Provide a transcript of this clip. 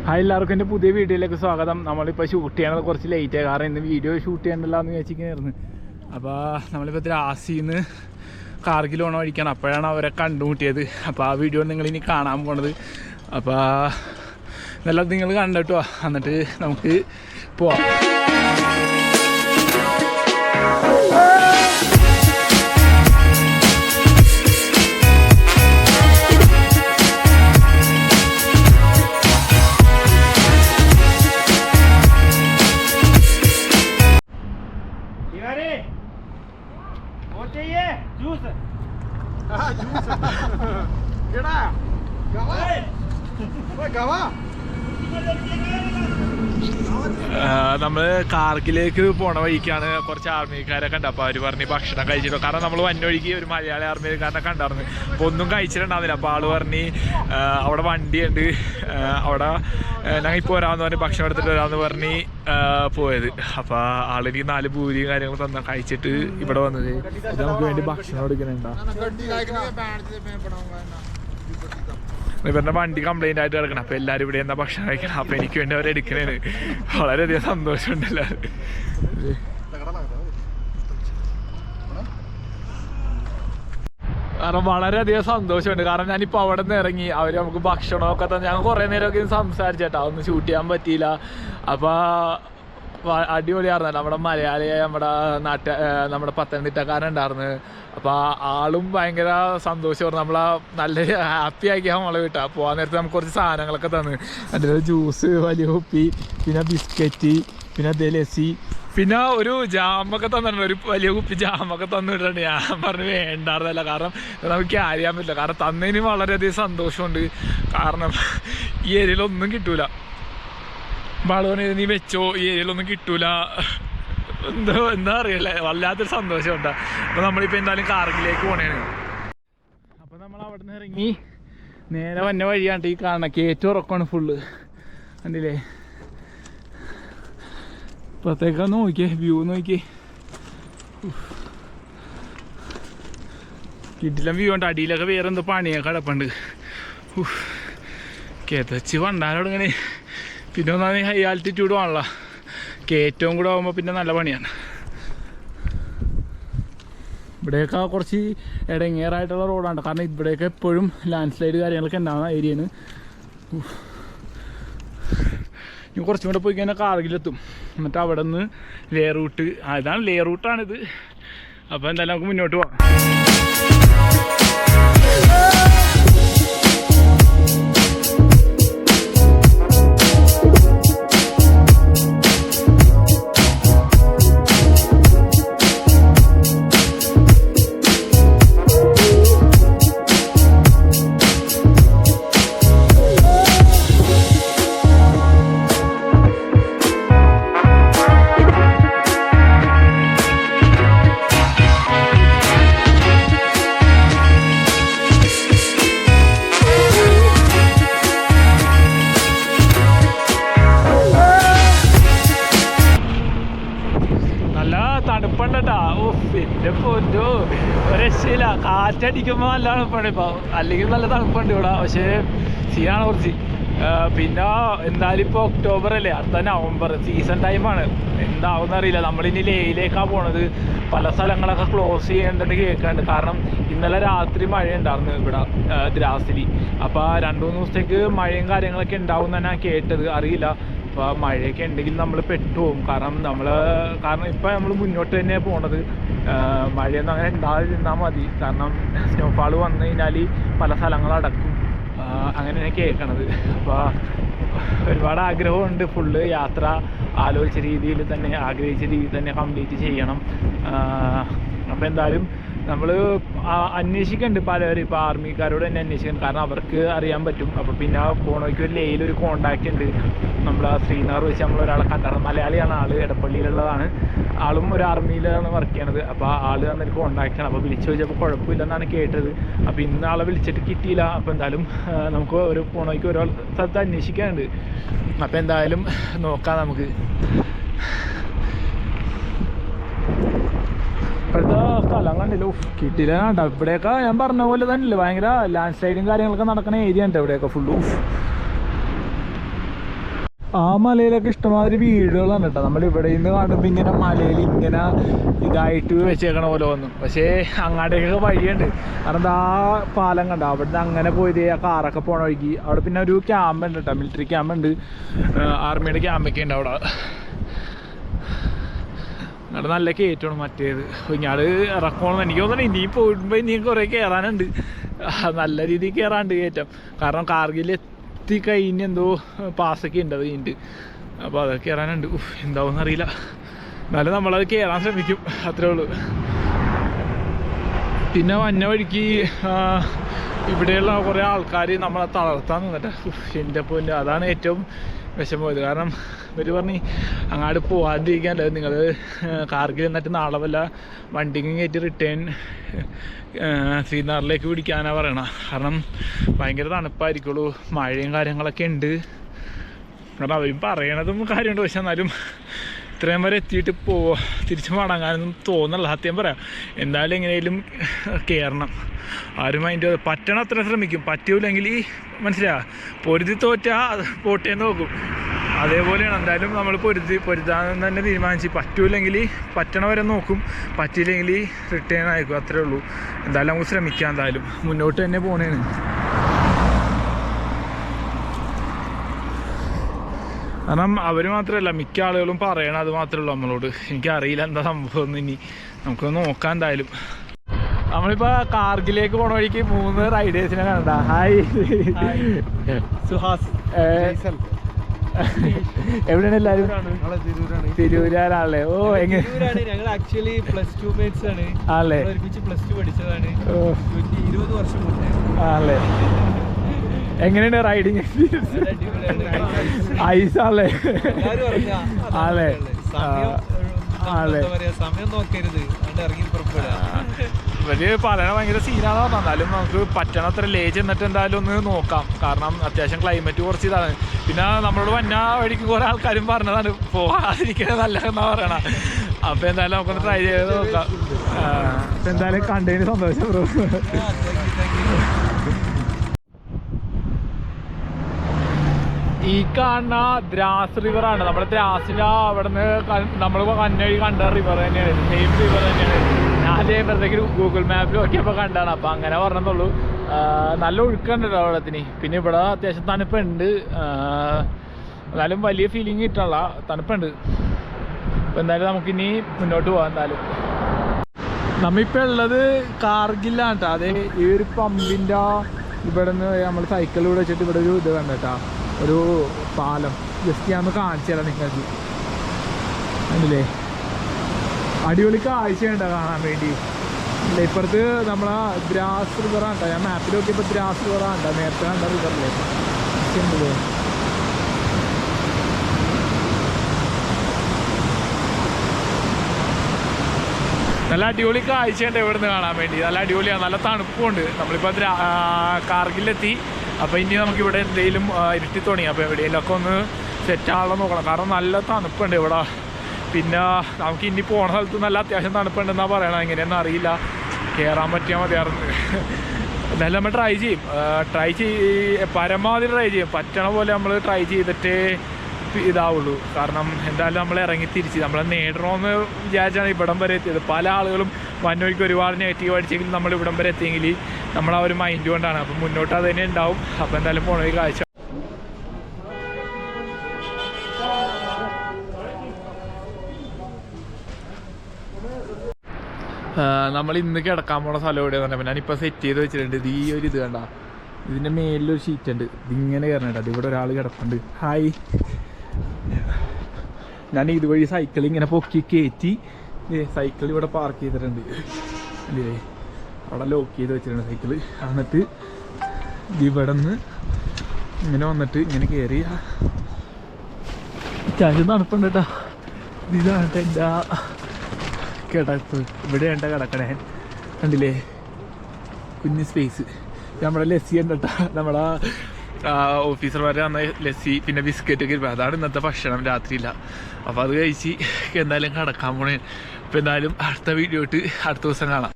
Hi എല്ലാവർക്കും എൻ്റെ പുതിയ വീഡിയോയിലേക്ക് സ്വാഗതം. നമ്മളിപ്പോൾ ഷൂട്ട് ചെയ്യണത് കുറച്ച് ലേറ്റായി, കാരണം ഇന്ന് വീഡിയോ ഷൂട്ട് ചെയ്യണ്ടല്ലോ എന്ന് വിചാരിച്ചിരിക്കുകയായിരുന്നു. അപ്പോൾ നമ്മളിപ്പോൾ ദ്രാസിന്ന് കാർഗിൽ ഓണം അടിക്കണം, അപ്പോഴാണ് അവരെ കണ്ടുമുട്ടിയത്. അപ്പോൾ ആ വീഡിയോ നിങ്ങളിനി കാണാൻ പോണത്. അപ്പോൾ നല്ല നിങ്ങൾ കണ്ടിട്ടോ, എന്നിട്ട് നമുക്ക് പോവാം. നമ്മൾ കാർഗിലേക്ക് പോണ വഴിക്കാണ് കുറച്ച് ആർമിക്കാരൊക്കെ ഉണ്ട്. അപ്പോൾ അവർ പറഞ്ഞ് ഭക്ഷണം കഴിച്ചിട്ടോ, കാരണം നമ്മൾ വന്ന വഴിക്ക് ഒരു മലയാളി ആർമിക്കാരനെ കണ്ടായിരുന്നു. അപ്പോൾ ഒന്നും കഴിച്ചിട്ടുണ്ടായിരുന്നില്ല. അപ്പോൾ ആൾ പറഞ്ഞ് അവിടെ വണ്ടിയുണ്ട്, അവിടെ ഞങ്ങൾ ഇപ്പോൾ വരാമെന്ന് പറഞ്ഞ് ഭക്ഷണം എടുത്തിട്ട് വരാമെന്ന് പറഞ്ഞ് പോയത്. അപ്പോൾ ആളെനിക്ക് 4 പൂരിയും കാര്യങ്ങളും തന്ന കഴിച്ചിട്ട് ഇവിടെ വന്നത്. ഇത് നമുക്ക് വേണ്ടി ഭക്ഷണം എടുക്കുന്നുണ്ടോ? ഇവരുടെ വണ്ടി കംപ്ലൈൻ്റ് ആയിട്ട് കിടക്കണം. അപ്പോൾ എല്ലാവരും ഇവിടെ എന്താ ഭക്ഷണം കഴിക്കണം. അപ്പോൾ എനിക്ക് വേണ്ടി അവരെ എടുക്കണേന് വളരെയധികം സന്തോഷമുണ്ടല്ലോ. കാരണം വളരെയധികം സന്തോഷമുണ്ട്. കാരണം ഞാനിപ്പോൾ അവിടെ നിന്ന് ഇറങ്ങി, അവർ നമുക്ക് ഭക്ഷണമൊക്കെ തന്നെ ഞങ്ങൾ കുറേ നേരമൊക്കെ സംസാരിച്ചേട്ടാ, ഒന്നും ഷൂട്ട് ചെയ്യാൻ പറ്റിയില്ല. അപ്പോൾ അടിപൊളിയായിരുന്നല്ലോ. നമ്മുടെ മലയാളിയായ നമ്മുടെ പത്തനംതിട്ടക്കാരുണ്ടായിരുന്നു. അപ്പോൾ ആളും ഭയങ്കര സന്തോഷമായിരുന്നു. നമ്മളെ നല്ല ഹാപ്പി ആക്കിയാൽ നമ്മളെ വിട്ടാൽ പോകാൻ നേരത്തെ നമുക്ക് കുറച്ച് സാധനങ്ങളൊക്കെ തന്നു. അതിൽ ജ്യൂസ്, വലിയ കുപ്പി, പിന്നെ ബിസ്ക്കറ്റ്, പിന്നെ ലസ്സി, പിന്നെ ഒരു ജാമൊക്കെ തന്നിട്ടുണ്ട്. ഒരു വലിയ കുപ്പി ജാമൊക്കെ തന്നിട്ടുണ്ട്. ഞാൻ പറഞ്ഞു വേണ്ടായിരുന്നല്ല, കാരണം നമുക്ക് ക്യാരി ചെയ്യാൻ പറ്റില്ല. കാരണം തന്നതിന് വളരെയധികം സന്തോഷമുണ്ട്. കാരണം ഈ ഏരിയയിലൊന്നും കിട്ടൂല. വളവനെ നീ വെച്ചോ, ഈ ഏരിയയിലൊന്നും കിട്ടൂല, എന്താ അറിയില്ല, വല്ലാത്തൊരു സന്തോഷമുണ്ട്. അപ്പോൾ നമ്മളിപ്പോൾ എന്തായാലും കാർഗിലേക്ക് പോണേണ്. അപ്പോൾ നമ്മൾ അവിടെ നിന്ന് ഇറങ്ങി നേരെ വന്ന വഴിയാണ്ട് ഈ കാണണം. കയറ്റം ഉറക്കമാണ് ഫുള്ള്, കണ്ടില്ലേ? ഇപ്പത്തേക്ക് നോക്കിയേ, വ്യൂ നോക്കിയേ, കിട്ടില്ല വ്യൂ ഉണ്ട്. അടിയിലൊക്കെ വേറെ എന്തോ പണിയൊക്കെ കിടപ്പുണ്ട്. കിതച്ച് വണ്ടാലോടിങ്ങനെ. പിന്നെ ഒന്നാമത് ഹൈ ആൾട്ടിറ്റ്യൂഡും ആണല്ലോ, കയറ്റവും കൂടെ ആകുമ്പോൾ പിന്നെ നല്ല പണിയാണ്. ഇവിടെയൊക്കെ കുറച്ച് ഇടങ്ങേറായിട്ടുള്ള റോഡാണ്, കാരണം ഇവിടെയൊക്കെ എപ്പോഴും ലാൻഡ് സ്ലൈഡ് കാര്യങ്ങളൊക്കെ ഉണ്ടാകുന്ന ഏരിയയാണ്. ഇനി കുറച്ചും കൂടെ പോയി കഴിഞ്ഞാൽ കാർഗിലെത്തും. എന്നിട്ട് അവിടെ നിന്ന് ലേ റൂട്ട്, ഇതാണ് ലേ റൂട്ടാണിത്. അപ്പോൾ എന്തായാലും നമുക്ക് മുന്നോട്ട് പോകാം. തണുപ്പുണ്ടട്ടാ. പിന്നെ പൊന്നോ രക്ഷയില്ല. കാറ്റടിക്കുമ്പോൾ നല്ല തണുപ്പാണ് ഇപ്പോൾ, അല്ലെങ്കിൽ നല്ല തണുപ്പുണ്ട് ഇവിടെ. പക്ഷേ സീനാണ് കുറച്ച്. പിന്നെ എന്തായാലും ഇപ്പോൾ ഒക്ടോബർ അല്ലേ, അടുത്ത നവംബർ സീസൺ ടൈമാണ്. എന്താവുമെന്ന് അറിയില്ല. നമ്മളിനി ലേയിലേക്കാണ് പോണത്. പല സ്ഥലങ്ങളൊക്കെ ക്ലോസ് ചെയ്യേണ്ടിട്ട് കേൾക്കാണ്ട്. കാരണം ഇന്നലെ രാത്രി മഴ ഉണ്ടായിരുന്നു ഇവിടെ ദ്രാസിൽ. അപ്പോൾ 2-3 ദിവസത്തേക്ക് മഴയും കാര്യങ്ങളൊക്കെ ഉണ്ടാവും എന്നാണ് കേട്ടത്, അറിയില്ല. അപ്പോൾ മഴയൊക്കെ ഉണ്ടെങ്കിൽ നമ്മൾ പെട്ടുപോകും. കാരണം ഇപ്പോൾ നമ്മൾ മുന്നോട്ട് തന്നെയാണ് പോണത്. മഴയൊന്നും അങ്ങനെ ഉണ്ടാതിരുന്നാൽ മതി. കാരണം സ്നോഫാൾ വന്നു കഴിഞ്ഞാൽ പല സ്ഥലങ്ങളടക്കും, അങ്ങനെയാണ് കേൾക്കണത്. അപ്പോൾ ഒരുപാട് ആഗ്രഹമുണ്ട്. ഫുള്ള് യാത്ര ആലോചിച്ച രീതിയിൽ തന്നെ, ആഗ്രഹിച്ച രീതിയിൽ തന്നെ കംപ്ലീറ്റ് ചെയ്യണം. അപ്പോൾ എന്തായാലും നമ്മൾ അന്വേഷിക്കുന്നുണ്ട് പലരും. ഇപ്പോൾ ആർമിക്കാരോട് തന്നെ അന്വേഷിക്കുന്നുണ്ട്, കാരണം അവർക്ക് അറിയാൻ പറ്റും. അപ്പോൾ പിന്നെ പോണോയ്ക്ക് ഒരു ലേയിലൊരു കോണ്ടാക്റ്റ് ഉണ്ട്. നമ്മൾ ശ്രീനഗർ വെച്ച് നമ്മൾ ഒരാളെ കണ്ടായിരുന്നു. മലയാളിയാണ് ആൾ, എടപ്പള്ളിയിലുള്ളതാണ്. ആളും ഒരു ആർമിയിലാണ് വർക്ക് ചെയ്യണത്. അപ്പോൾ ആൾ തന്നൊരു കോണ്ടാക്റ്റാണ്. അപ്പോൾ വിളിച്ചു ചോദിച്ചപ്പോൾ കുഴപ്പമില്ലെന്നാണ് കേട്ടത്. അപ്പോൾ ഇന്ന് ആളെ വിളിച്ചിട്ട് കിട്ടിയില്ല. അപ്പോൾ എന്തായാലും നമുക്ക് ഒരു പോണോയ്ക്ക് ഓരോ സ്ഥലത്ത് അന്വേഷിക്കാനുണ്ട്. അപ്പോൾ എന്തായാലും നോക്കാം നമുക്ക്. ഇപ്പോഴത്തെ സ്ഥലം കണ്ടില്ല, കിട്ടില്ല കണ്ട. ഇവിടെയൊക്കെ ഞാൻ പറഞ്ഞ പോലെ തന്നെയല്ലേ, ഭയങ്കര ലാൻഡ് സ്ലൈഡും കാര്യങ്ങളൊക്കെ നടക്കുന്ന ഏരിയ ഉണ്ട് ഇവിടെയൊക്കെ ഫുള്ള്. ആ മലയിലൊക്കെ ഇഷ്ടമാതിരി വീടുകളാണ് കേട്ടോ. നമ്മൾ ഇവിടെ നിന്ന് കാണുമ്പോൾ ഇങ്ങനെ മലയിൽ ഇങ്ങനെ ഇതായിട്ട് വെച്ചേക്കണ പോലെ വന്നു. പക്ഷേ അങ്ങാട്ടേക്കൊക്കെ വഴിയുണ്ട്. കാരണം ആ പാലം കണ്ട അവിടുന്ന് അങ്ങനെ പോയത് ആ കാറൊക്കെ പോണ വഴിക്ക് അവിടെ പിന്നെ ഒരു ക്യാമ്പ് ഉണ്ട് കേട്ടോ, മിലിറ്ററി ക്യാമ്പുണ്ട്, ആർമിയുടെ ക്യാമ്പൊക്കെ ഉണ്ട് അവിടെ. അവിടെ നല്ല കയറ്റമാണ് മറ്റേത്. ഇങ്ങാട് ഇറക്കണമെന്ന് എനിക്ക് തോന്നുന്നു. ഇനിയും പോകുമ്പോൾ ഇനിയും കുറേ കയറാനുണ്ട്, നല്ല രീതിയിൽ കയറാണ്ട് കയറ്റം. കാരണം കാർഗിൽ കഴിഞ്ഞ് എന്തോ പാസ്സൊക്കെ ഉണ്ട് അത് കഴിഞ്ഞിട്ട്. അപ്പോൾ അതൊക്കെ കയറാനുണ്ട്. എന്താവും അറിയില്ല, എന്നാലും നമ്മളത് കയറാൻ ശ്രമിക്കും, അത്രേ ഉള്ളൂ. പിന്നെ വന്ന വഴിക്ക് ഇവിടെയുള്ള കുറേ ആൾക്കാർ നമ്മളെ തളർത്താൻ നിന്നിട്ട് എൻ്റെ പൊന്നെ അതാണ് ഏറ്റവും വിഷമം പോയത്. കാരണം ഇവർ പറഞ്ഞ് അങ്ങോട്ട് പോകാതിരിക്കാനല്ല, നിങ്ങൾ കാർഗിൽ എന്നിട്ട് നാളെ വല്ല വണ്ടിക്കും കയറ്റി റിട്ടേൺ ശ്രീനഗറിലേക്ക് പിടിക്കാനാണ് പറയണത്. കാരണം ഭയങ്കര തണുപ്പായിരിക്കുള്ളൂ, മഴയും കാര്യങ്ങളൊക്കെ ഉണ്ട്. കാരണം അവരും പറയണതും കാര്യമുണ്ട്. പക്ഷെ എന്നാലും ഇത്രയും വരെ എത്തിയിട്ട് തിരിച്ചു മടങ്ങാനൊന്നും തോന്നല്ല. സത്യം പറയാം, എന്തായാലും എങ്ങനെയും കയറണം. ആരും അതിൻ്റെ പറ്റണ അത്ര ശ്രമിക്കും. പറ്റൂല്ലെങ്കിൽ മനസ്സിലാ പൊരുതി തോറ്റാൽ പോട്ടേന്ന് നോക്കും. അതേപോലെയാണ് എന്തായാലും നമ്മൾ പൊരുതാൻ തന്നെ തീരുമാനിച്ച്. പറ്റൂല്ലെങ്കിൽ പറ്റണ വരെ നോക്കും, പറ്റിയില്ലെങ്കിൽ റിട്ടേൺ ആയിരിക്കും, അത്രേ ഉള്ളൂ. എന്തായാലും നമുക്ക് ശ്രമിക്കാം, എന്തായാലും മുന്നോട്ട് തന്നെ പോണേന്. കാരണം അവർ മാത്രമല്ല മിക്ക ആളുകളും പറയണം അത് മാത്രമേ ഉള്ളൂ നമ്മളോട്. എനിക്കറിയില്ല എന്താ സംഭവം എന്ന്. ഇനി നമുക്കൊന്ന് നോക്കാം എന്തായാലും. നമ്മളിപ്പോൾ കാർഗിലേക്ക് പോണ വഴിക്ക് 3 റൈഡേഴ്സിനെ കണ്ട. ഹായ് സുഹാസ്, എവിടെയാണ് എല്ലാവരും? തിരൂരാണല്ലേ? ഓ എങ്ങനെ ഞങ്ങൾ ആക്ച്വലി +2 മേറ്റ്സ് ആണ്. ആണല്ലേ? ഒരുമിച്ച് +2 പഠിച്ചതാണ് 20 വർഷം മുന്നേ. ആണല്ലേ? എങ്ങനെയുണ്ട് റൈഡിങ് എക്സ്പീരിയൻസ്? ഐസാണല്ലേ? ആണല്ലേ? സമയം നോക്കരുത്, ഇറങ്ങി പുറപ്പെടുക. ഇവര് പറയണ ഭയങ്കര സീനാണെന്ന് പറഞ്ഞാൽ എന്നാലും നമുക്ക് പറ്റണത്ര ലേ ചെന്നിട്ട് എന്തായാലും ഒന്ന് നോക്കാം. കാരണം അത്യാവശ്യം ക്ലൈമറ്റ് കുറച്ച് ഇതാണ്. പിന്നെ നമ്മളോട് വന്ന വഴിക്ക് കുറെ ആൾക്കാരും പറഞ്ഞതാണ് പോകാതിരിക്കുന്നത് നല്ലതെന്നാ പറയണ. അപ്പൊ എന്തായാലും നമുക്കൊന്ന് ട്രൈ ചെയ്ത് നോക്കാം. അപ്പൊ എന്തായാലും കണ്ടതിന് സന്തോഷം ബ്രോ. ഈ കാണുന്ന ദ്രാസ് റിവറാണ്. നമ്മുടെ ദ്രാസിൻ്റെ അവിടെ നിന്ന് നമ്മൾ കണ്ണഴി കണ്ട റിവർ തന്നെയാണ്, സെയിം റിവർ തന്നെയാണ്. ഞാൻ അതേപോലത്തേക്ക് ഗൂഗിൾ മാപ്പിൽ നോക്കിയപ്പോൾ കണ്ടാണ്. അപ്പോൾ അങ്ങനെ പറഞ്ഞതുള്ളൂ. നല്ല ഒഴുക്കുണ്ടല്ലോ വെള്ളത്തിന്. പിന്നെ ഇവിടെ അത്യാവശ്യം തണുപ്പുണ്ട്, എന്നാലും വലിയ ഫീലിംഗ് കിട്ടാനുള്ള തണുപ്പുണ്ട്. അപ്പോൾ എന്തായാലും നമുക്കിനി മുന്നോട്ട് പോകാം. എന്തായാലും നമ്മളിപ്പോൾ ഉള്ളത് കാർഗിലാണ് കേട്ടോ. അതെ, ഈ ഒരു പമ്പിൻ്റെ ഇവിടെ നിന്ന് നമ്മൾ സൈക്കിളിലൂടെ വെച്ചിട്ട് ഇവിടെ ഒരു ഇത് കണ്ട കേട്ടോ, ഒരു പാലം. ജസ്റ്റ് ഞാൻ കാണിച്ചു തരാം നിങ്ങൾക്ക്. അല്ലേ, അടിപൊളി കാഴ്ചയുണ്ടോ കാണാൻ വേണ്ടി. ഇല്ല, ഇപ്പുറത്ത് നമ്മളെ ദ്രാസ് റിവറാണ് കേട്ടോ. ഞാൻ മാപ്പിൽ നോക്കിയപ്പോൾ ദ്രാസ് റിവറാണ് കേട്ടോ, നേരത്തെ കണ്ട റിവറില്ലേ. ഉണ്ടല്ലേ, നല്ല അടിപൊളി കാഴ്ചയുണ്ട് ഇവിടെ നിന്ന് കാണാൻ വേണ്ടി. നല്ല അടിപൊളിയാണ്, നല്ല തണുപ്പുണ്ട്. നമ്മളിപ്പോൾ കാർഗിലെത്തി. അപ്പോൾ ഇനി നമുക്കിവിടെ എന്തെങ്കിലും ഇരുട്ടി തുടങ്ങി. അപ്പോൾ എവിടെയെങ്കിലുമൊക്കെ ഒന്ന് സെറ്റാണല്ലോ നോക്കണം. കാരണം നല്ല തണുപ്പുണ്ട് ഇവിടെ. പിന്നെ നമുക്ക് ഇനി പോണ സ്ഥലത്ത് നല്ല അത്യാവശ്യം തണുപ്പുണ്ടെന്നാണ് പറയണം. എങ്ങനെയൊന്നും അറിയില്ല, കയറാൻ പറ്റിയാൽ മതിയായിരുന്നു. എന്തായാലും നമ്മൾ ട്രൈ ചെയ്യും, പരമാവധി ട്രൈ ചെയ്യും. പറ്റണ പോലെ നമ്മൾ ട്രൈ ചെയ്തിട്ടേ ഇതാവുള്ളൂ. കാരണം എന്തായാലും നമ്മൾ ഇറങ്ങി തിരിച്ച് നമ്മൾ നേടണമെന്ന് വിചാരിച്ചാണ് ഇവിടം വരെ എത്തിയത്. പല ആളുകളും വന്നവഴിക്ക് ഒരുപാട് നെഗറ്റീവ് അടിച്ചെങ്കിൽ നമ്മൾ ഇവിടം വരെ എത്തിയെങ്കിൽ നമ്മൾ ആ ഒരു മൈൻഡ് കൊണ്ടാണ്. അപ്പം മുന്നോട്ട് അത് തന്നെ ഉണ്ടാവും. അപ്പോൾ എന്തായാലും പോണ ഒരു കാഴ്ച. നമ്മൾ ഇന്ന് കിടക്കാൻ പോണ സ്ഥലം എവിടെയാന്ന് പറഞ്ഞാൽ ഞാനിപ്പോൾ സെറ്റ് ചെയ്ത് വെച്ചിട്ടുണ്ട്. ഇത് ഈ ഒരു ഇത് കണ്ട, ഇതിൻ്റെ മേലിലൊരു ഷീറ്റ് ഉണ്ട്, ഇതിങ്ങനെ കയറണുണ്ട്. അത് ഇവിടെ ഒരാൾ കിടപ്പുണ്ട്. ഹായ്, ഞാൻ ഇതുവഴി സൈക്കിൾ ഇങ്ങനെ പൊക്കി കയറ്റി സൈക്കിൾ ഇവിടെ പാർക്ക് ചെയ്തിട്ടുണ്ട്. അല്ലേ, അവിടെ ലോക്ക് ചെയ്ത് വെച്ചിട്ടുണ്ട് സൈക്കിള്. എന്നിട്ട് ഇവിടെ നിന്ന് ഇങ്ങനെ വന്നിട്ട് ഇങ്ങനെ കയറി അത്യാവശ്യം തണുപ്പുണ്ട് കേട്ടോ. ഇതാണ് എൻ്റെ കിടപ്പ്. ഇവിടെയാണ് കിടക്കണേ, കണ്ടില്ലേ, കുഞ്ഞ് സ്പേസ്. നമ്മുടെ ലസ്സി ഉണ്ട് കേട്ടോ, നമ്മളെ ഓഫീസർമാർ വന്ന ലസ്സി പിന്നെ ബിസ്ക്കറ്റൊക്കെ ഇരുമ്പോൾ അതാണ് ഇന്നത്തെ ഭക്ഷണം രാത്രിയില്ല. അപ്പോൾ അത് കഴിച്ച് എന്തായാലും കിടക്കാൻ പോണേ. അപ്പോൾ എന്തായാലും അടുത്ത വീഡിയോ ഇട്ട് അടുത്ത ദിവസം കാണാം.